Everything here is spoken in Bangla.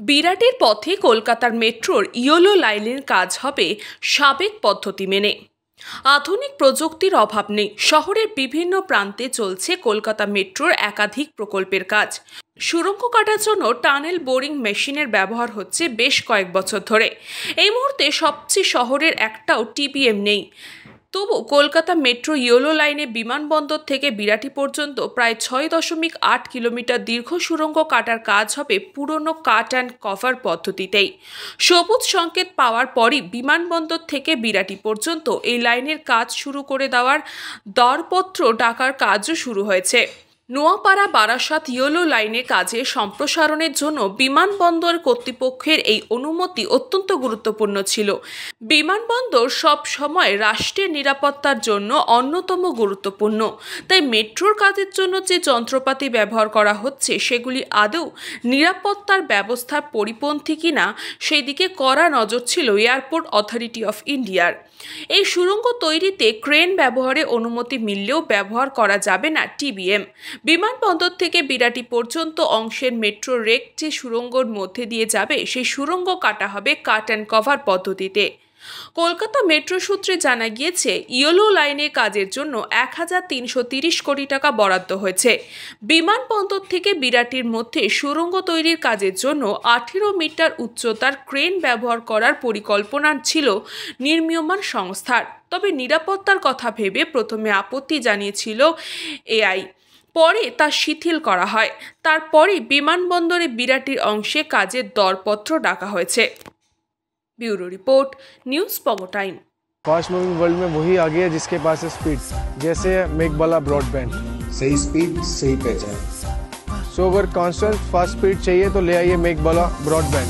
বিরাটের পথে কলকাতার মেট্রোর ইয়েলো লাইনের কাজ হবে সাবেক পদ্ধতি মেনে। আধুনিক প্রযুক্তির অভাব নেই। শহরের বিভিন্ন প্রান্তে চলছে কলকাতা মেট্রোর একাধিক প্রকল্পের কাজ। সুড়ঙ্গ কাটার জন্য টানেল বোরিং মেশিনের ব্যবহার হচ্ছে বেশ কয়েক বছর ধরে। এই মুহূর্তে সবচেয়ে শহরের একটাও টিবিএম নেই। তবু কলকাতা মেট্রো ইয়েলো লাইনে বিমানবন্দর থেকে বিরাটি পর্যন্ত প্রায় 6.8 কিলোমিটার দীর্ঘ সুড়ঙ্গ কাটার কাজ হবে পুরনো কাট অ্যান্ড কভার পদ্ধতিতেই। সবুজ সংকেত পাওয়ার পরই বিমানবন্দর থেকে বিরাটি পর্যন্ত এই লাইনের কাজ শুরু করে দেওয়ার দরপত্র ডাকার কাজও শুরু হয়েছে। নোয়াপাড়া বারাসাত ইয়েলো লাইনের কাজে সম্প্রসারণের জন্য বিমানবন্দর কর্তৃপক্ষের এই অনুমতি অত্যন্ত গুরুত্বপূর্ণ ছিল। বিমানবন্দর সব সময় রাষ্ট্রের নিরাপত্তার জন্য অন্যতম গুরুত্বপূর্ণ। তাই মেট্রোর কাজের জন্য যে যন্ত্রপাতি ব্যবহার করা হচ্ছে সেগুলি আদৌ নিরাপত্তার ব্যবস্থার পরিপন্থী কিনা সেই দিকে কড়া নজর ছিল এয়ারপোর্ট অথরিটি অফ ইন্ডিয়ার। এই সুড়ঙ্গ তৈরিতে ক্রেন ব্যবহারে অনুমতি মিললেও ব্যবহার করা যাবে না টিবিএম। বিমানবন্দর থেকে বিরাটি পর্যন্ত অংশের মেট্রো রেক যে সুড়ঙ্গর মধ্যে দিয়ে যাবে সেই সুড়ঙ্গ কাটা হবে কাট অ্যান্ড কভার পদ্ধতিতে। কলকাতা মেট্রো সূত্রে জানা গিয়েছে, ইয়েলো লাইনের কাজের জন্য 1330 কোটি টাকা বরাদ্দ হয়েছে। বিমানবন্দর থেকে বিরাটির মধ্যে সুড়ঙ্গ তৈরির কাজের জন্য 18 মিটার উচ্চতার ক্রেন ব্যবহার করার পরিকল্পনা ছিল নির্মীয়মান সংস্থার। তবে নিরাপত্তার কথা ভেবে প্রথমে আপত্তি জানিয়েছিল এআই, পরে তা শিথিল করা হয়। তারপরে বিমানবন্দরে বিরাটির অংশে কাজের দরপত্র ডাকা হয়েছে। Bureau report, news Pogo time. Fast moving world में वही आगे है जिसके पास है स्पीड, जैसे मेघबाला ब्रॉडबैंड। सही स्पीड सही पहचान। सो अगर कांस्टेंट फास्ट स्पीड चाहिए तो ले आइए मेघबाला ब्रॉडबैंड।